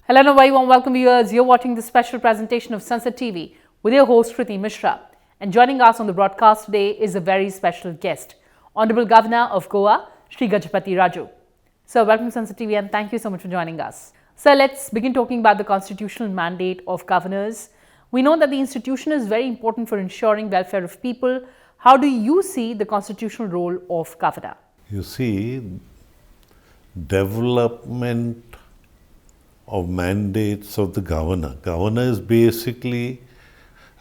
Hello and a very warm welcome viewers. You're watching the special presentation of Sansad TV with your host Kriti Mishra. And joining us on the broadcast today is a very special guest, Honorable Governor of Goa, Shri Gajapathi Raju. Sir, welcome to Sansad TV and thank you so much for joining us. Sir, let's begin talking about the constitutional mandate of governors. We know that the institution is very important for ensuring welfare of people. How do you see the constitutional role of governor? You see, development of mandates of the governor. Governor is basically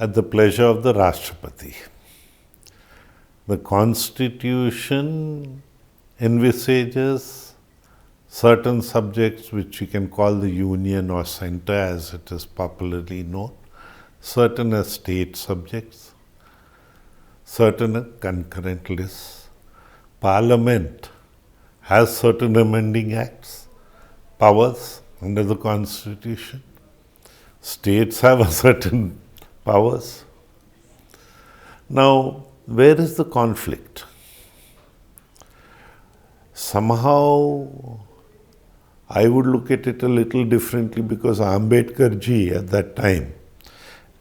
at the pleasure of the Rajapati. The constitution envisages certain subjects which you can call the union or center as it is popularly known, certain as state subjects, certain as concurrent lists. Parliament has certain amending acts, powers under the constitution. States have a certain powers. Now, where is the conflict? Somehow, I would look at it a little differently because Ambedkar ji at that time,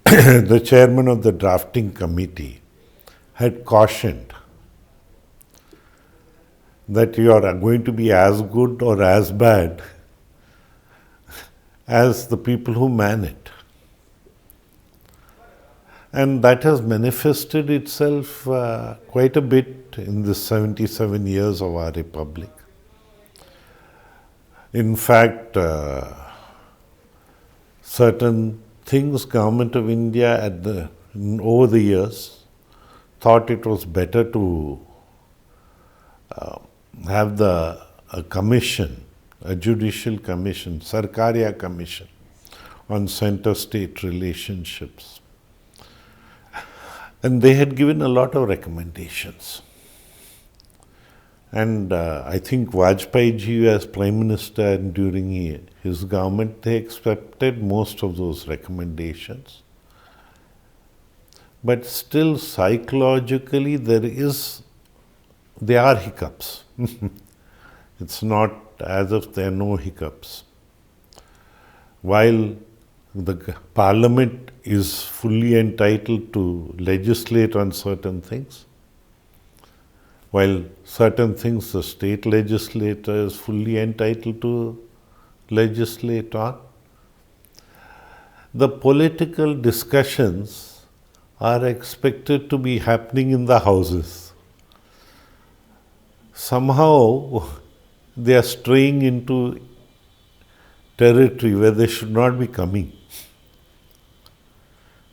the chairman of the drafting committee, had cautioned that you are going to be as good or as bad as the people who man it. And that has manifested itself quite a bit in the 77 years of our republic. In fact, certain things Government of India over the years thought it was better to have a commission, a judicial commission, Sarkariya commission on center-state relationships. And they had given a lot of recommendations. And I think Vajpayee ji as Prime Minister and during his government, they accepted most of those recommendations. But still psychologically there are hiccups. It's not as if there are no hiccups. While the Parliament is fully entitled to legislate on certain things, while certain things the state legislator is fully entitled to legislate on, the political discussions are expected to be happening in the houses. Somehow, they are straying into territory where they should not be coming.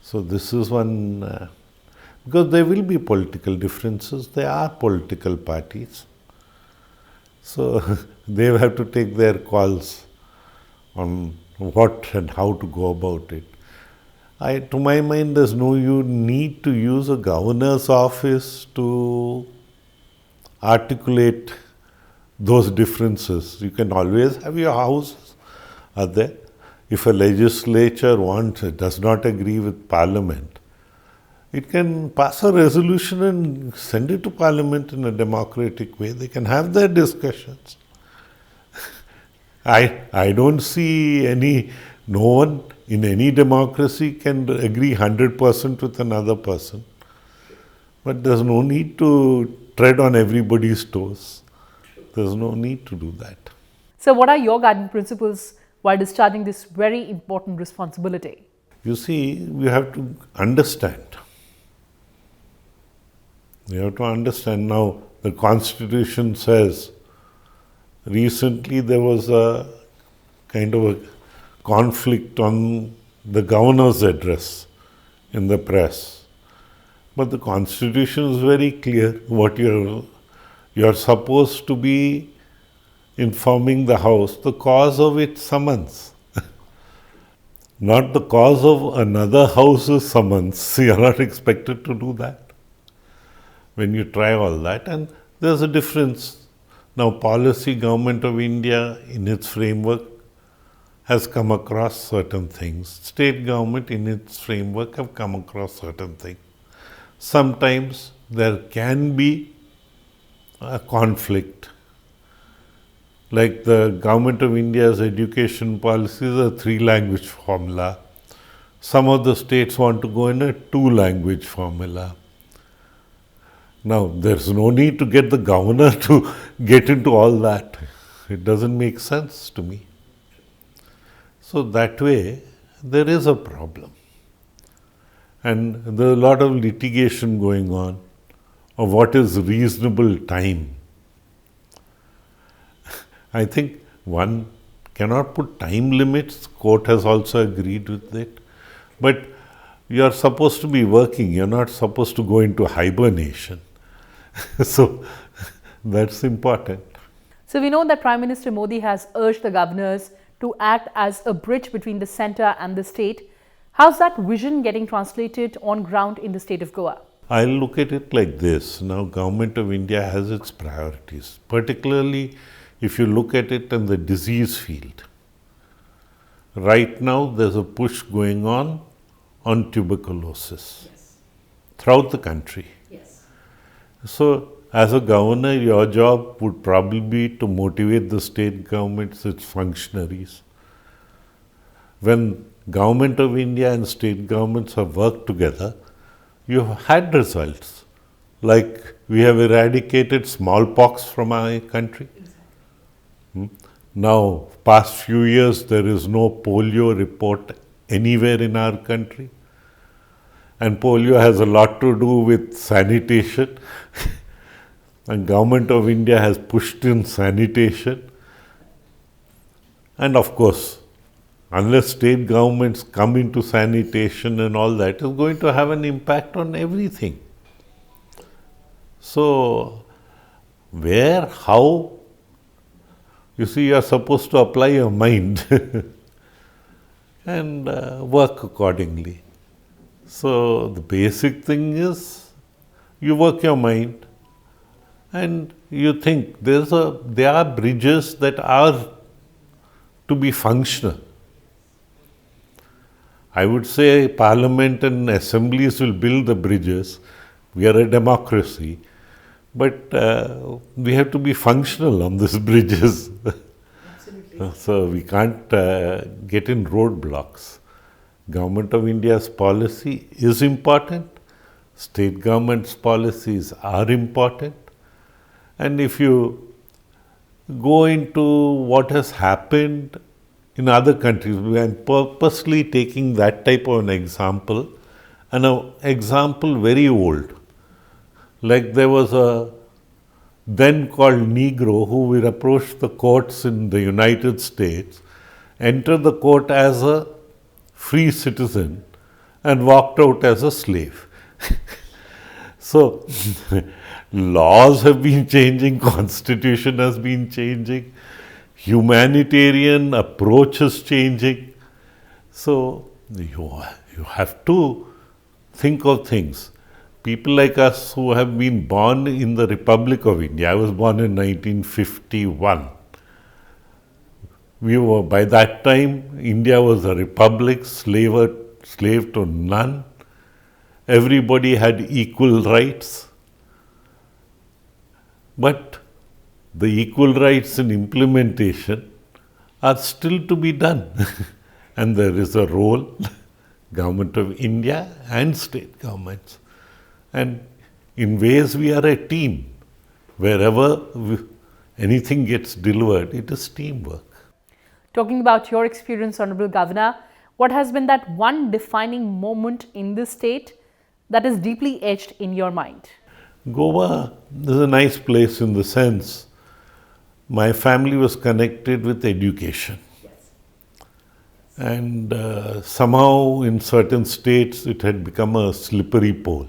So this is one, because there will be political differences, there are political parties. So they have to take their calls on what and how to go about it. To my mind, there's no need to use a governor's office to articulate those differences. You can always have your houses are there. If a legislature does not agree with Parliament, it can pass a resolution and send it to Parliament in a democratic way. They can have their discussions. I don't see no one in any democracy can agree 100% with another person. But there's no need to tread on everybody's toes. There's no need to do that. So what are your guiding principles while discharging this very important responsibility? You see, we have to understand. You have to understand now, the Constitution says, recently there was a kind of a conflict on the governor's address in the press. But the Constitution is very clear what you're supposed to be informing the House the cause of its summons. Not the cause of another House's summons. You're not expected to do that when you try all that. And there's a difference. Now, policy Government of India in its framework has come across certain things. State government in its framework have come across certain things. Sometimes there can be a conflict Like the Government of India's education policy is a 3-language formula. Some of the states want to go in a 2-language formula. Now, there's no need to get the governor to get into all that. It doesn't make sense to me. So that way, there is a problem. And there's a lot of litigation going on of what is reasonable time. I think one cannot put time limits. Court has also agreed with it. But you are supposed to be working. You're not supposed to go into hibernation. So that's important. So we know that Prime Minister Modi has urged the governors to act as a bridge between the centre and the state. How's that vision getting translated on ground in the state of Goa? I'll look at it like this. Now, Government of India has its priorities, particularly if you look at it in the disease field. Right now, there's a push going on tuberculosis throughout the country. So, as a governor, your job would probably be to motivate the state governments, its functionaries. When Government of India and state governments have worked together, you have had results. Like we have eradicated smallpox from our country. Now, past few years, there is no polio report anywhere in our country. And polio has a lot to do with sanitation. And Government of India has pushed in sanitation. And of course, unless state governments come into sanitation and all that, is going to have an impact on everything. So, where, how, you see, you are supposed to apply your mind and work accordingly. So, the basic thing is, you work your mind and you think there are bridges that are to be functional. I would say Parliament and assemblies will build the bridges. We are a democracy. But we have to be functional on these bridges. So we can't get in roadblocks. Government of India's policy is important. State government's policies are important. And if you go into what has happened in other countries, I'm purposely taking that type of an example, and an example very old. Like there was a then called Negro who will approach the courts in the United States, enter the court as a free citizen and walked out as a slave. So, laws have been changing, constitution has been changing, humanitarian approach is changing. So, you have to think of things. People like us who have been born in the Republic of India, I was born in 1951. By that time, India was a republic, slave to none. Everybody had equal rights. But the equal rights in implementation are still to be done. And there is a role, Government of India and state governments. And in ways we are a team. Wherever anything gets delivered, it is teamwork. Talking about your experience, Honorable Governor, what has been that one defining moment in this state that is deeply etched in your mind? Goa is a nice place in the sense my family was connected with education. And somehow in certain states it had become a slippery pole.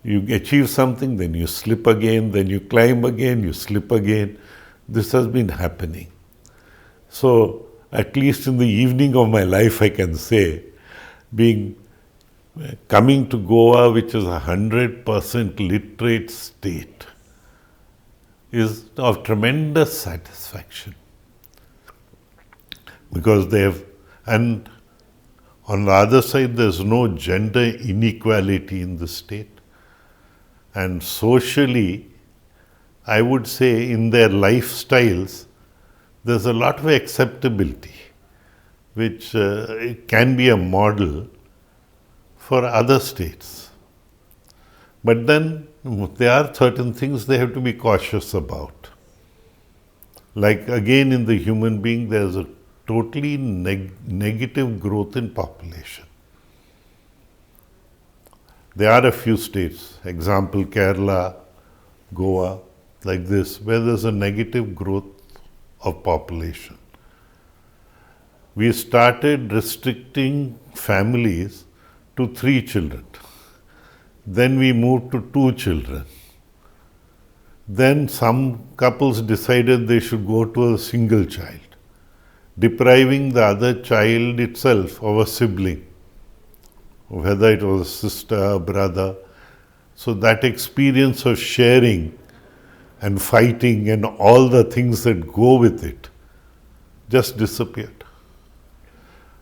You achieve something, then you slip again, then you climb again, you slip again. This has been happening. So, at least in the evening of my life, I can say, coming to Goa, which is 100% literate state, is of tremendous satisfaction. Because they have, and on the other side, there's no gender inequality in the state. And socially, I would say in their lifestyles, there's a lot of acceptability, which can be a model for other states. But then there are certain things they have to be cautious about. Like again in the human being, there's a totally negative growth in population. There are a few states, example Kerala, Goa, like this, where there's a negative growth of population. We started restricting families to 3 children. Then we moved to 2 children. Then some couples decided they should go to a single child, depriving the other child itself of a sibling, whether it was a sister, a brother. So that experience of sharing and fighting and all the things that go with it just disappeared.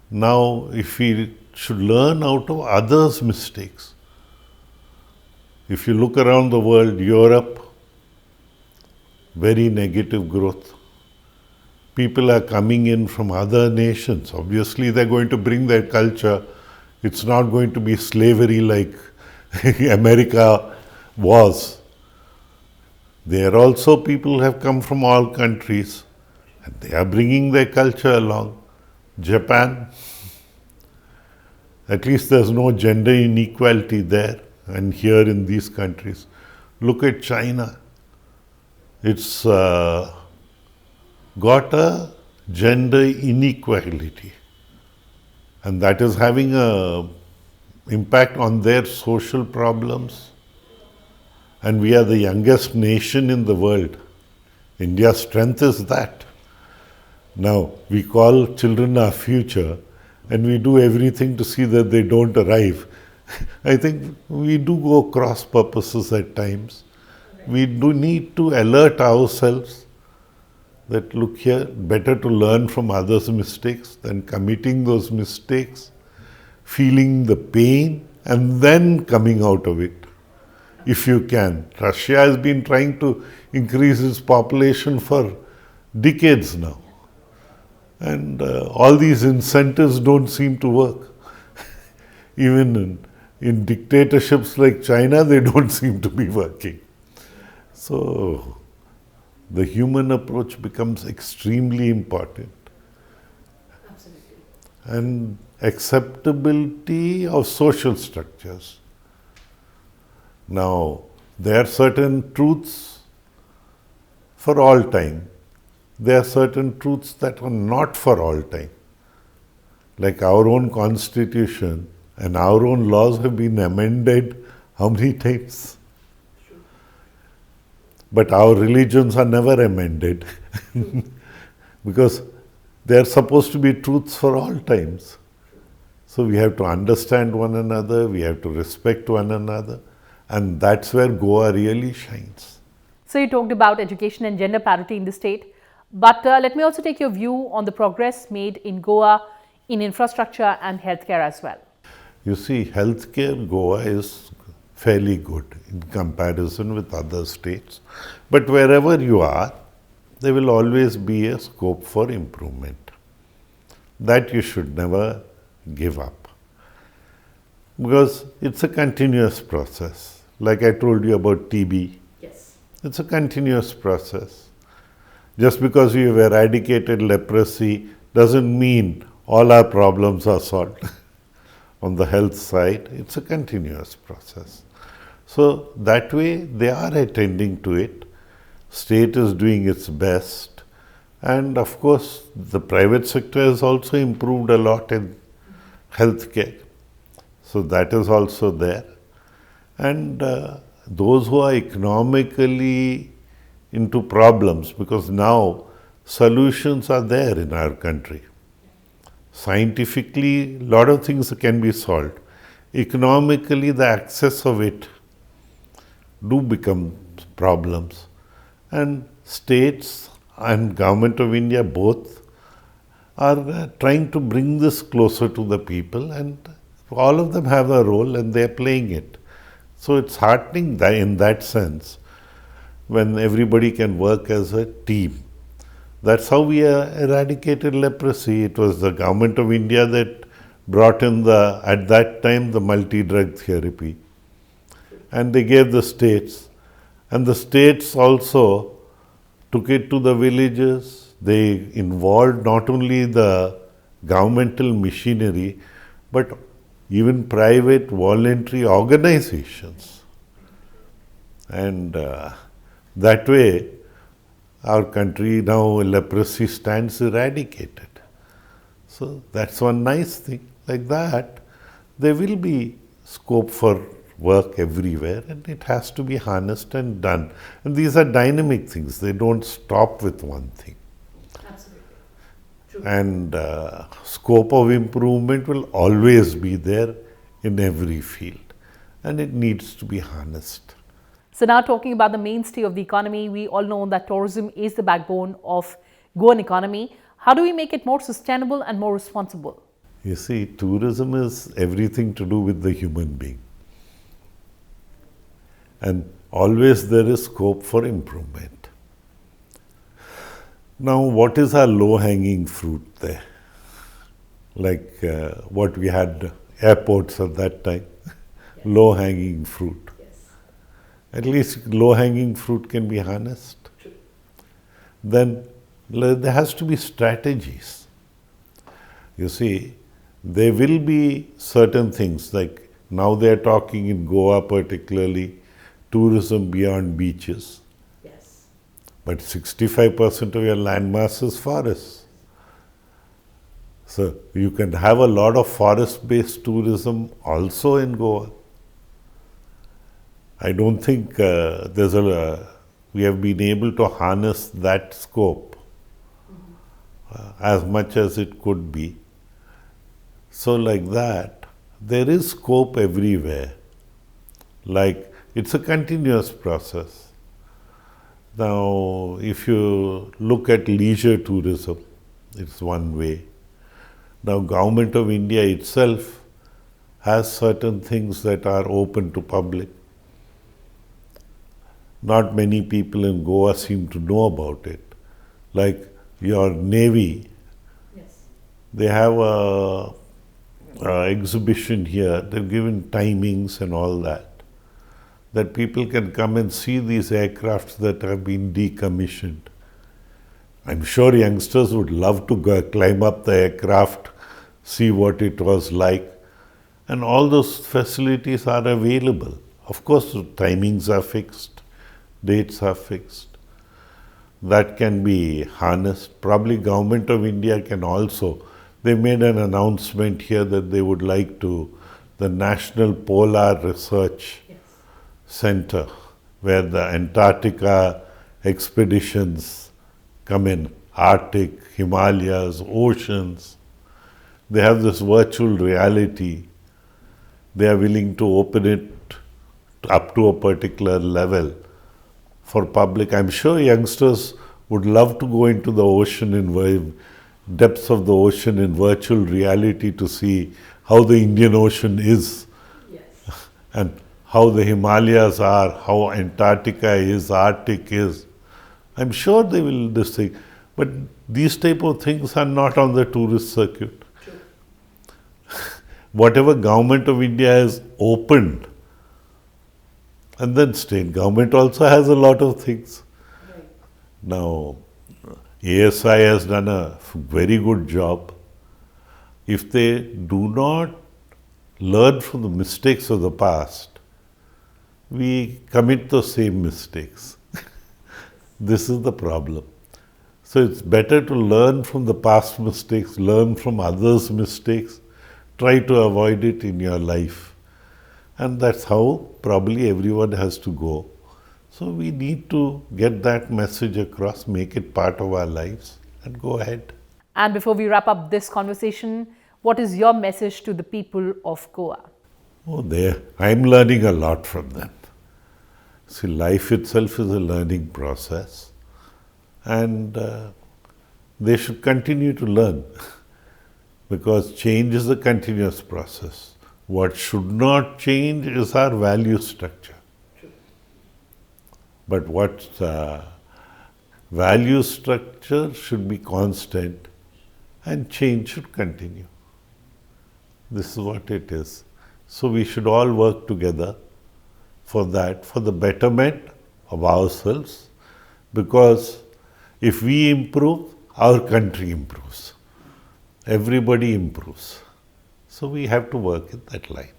Now, if we should learn out of others' mistakes, if you look around the world, Europe, very negative growth. People are coming in from other nations. Obviously, they're going to bring their culture. It's not going to be slavery like America was. There also people have come from all countries and they are bringing their culture along. Japan, at least there's no gender inequality there and here in these countries. Look at China. It's got a gender inequality and that is having an impact on their social problems. And we are the youngest nation in the world. India's strength is that. Now, we call children our future and we do everything to see that they don't arrive. I think we do go cross purposes at times. We do need to alert ourselves that look here, better to learn from others' mistakes than committing those mistakes, feeling the pain and then coming out of it, if you can. Russia has been trying to increase its population for decades now. And all these incentives don't seem to work. Even in dictatorships like China, they don't seem to be working. So, the human approach becomes extremely important. Absolutely. And acceptability of social structures. Now, there are certain truths for all time. There are certain truths that are not for all time. Like our own constitution and our own laws have been amended how many times? But our religions are never amended because they are supposed to be truths for all times. So we have to understand one another, we have to respect one another, and that's where Goa really shines. So you talked about education and gender parity in the state, but let me also take your view on the progress made in Goa in infrastructure and healthcare as well. You see, healthcare Goa is fairly good in comparison with other states. But wherever you are, there will always be a scope for improvement. That you should never give up. Because it's a continuous process. Like I told you about TB. Yes. It's a continuous process. Just because we have eradicated leprosy doesn't mean all our problems are solved. On the health side, it's a continuous process. So that way they are attending to it. State is doing its best. And of course, the private sector has also improved a lot in healthcare. So that is also there. And those who are economically into problems, because now solutions are there in our country. Scientifically, a lot of things can be solved. Economically, the access of it do become problems. And states and Government of India both are trying to bring this closer to the people, and all of them have a role and they are playing it. So it's heartening in that sense. when everybody can work as a team. That's how we eradicated leprosy. It was the government of India that brought in at that time, the multi-drug therapy. And they gave the states. And the states also took it to the villages. They involved not only the governmental machinery, but even private voluntary organizations. And that way, our country now, leprosy stands eradicated. So that's one nice thing. Like that, there will be scope for work everywhere, and it has to be harnessed and done. And these are dynamic things. They don't stop with one thing. Absolutely. True. And scope of improvement will always be there in every field, and it needs to be harnessed. So now talking about the mainstay of the economy, we all know that tourism is the backbone of Goan economy. How do we make it more sustainable and more responsible? You see, tourism is everything to do with the human being. And always there is scope for improvement. Now, what is our low-hanging fruit there? Like what we had airports at that time, yes. Low-hanging fruit. Yes. At least low-hanging fruit can be harnessed. True. Then there has to be strategies. You see, there will be certain things, like now they are talking in Goa particularly, tourism beyond beaches. Yes. But 65% of your landmass is forests. So you can have a lot of forest-based tourism also in Goa. I don't think we have been able to harness that scope as much as it could be. So like that, there is scope everywhere. Like, it's a continuous process. Now, if you look at leisure tourism, it's one way. Now, Government of India itself has certain things that are open to public. Not many people in Goa seem to know about it. Like your Navy, Yes. they have a exhibition here. They've given timings and all that people can come and see these aircrafts that have been decommissioned. I'm sure youngsters would love to go climb up the aircraft, see what it was like, and all those facilities are available. Of course, timings are fixed, dates are fixed. That can be harnessed. Probably Government of India can also. They made an announcement here that they would like to, the National Polar Research Center, where the Antarctica expeditions come in, Arctic, Himalayas, oceans. They have this virtual reality. They are willing to open it up to a particular level for public. I'm sure youngsters would love to go into the ocean in depths of the ocean in virtual reality to see how the Indian Ocean is. Yes. And how the Himalayas are, how Antarctica is, Arctic is. I'm sure they will this thing. But these type of things are not on the tourist circuit. True. Whatever Government of India has opened, and then state government also has a lot of things. Right. Now, ASI has done a very good job. If they do not learn from the mistakes of the past, we commit the same mistakes. This is the problem. So it's better to learn from the past mistakes, learn from others' mistakes, try to avoid it in your life. And that's how probably everyone has to go. So we need to get that message across, make it part of our lives, and go ahead. And before we wrap up this conversation, what is your message to the people of Goa? Oh, I'm learning a lot from them. See, life itself is a learning process, and they should continue to learn because change is a continuous process. What should not change is our value structure. True. But what value structure should be constant and change should continue. This is what it is. So we should all work together for that, for the betterment of ourselves, because if we improve, our country improves. Everybody improves. So we have to work in that line.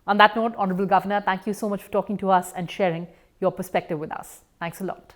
On that note, Honorable Governor, thank you so much for talking to us and sharing your perspective with us. Thanks a lot.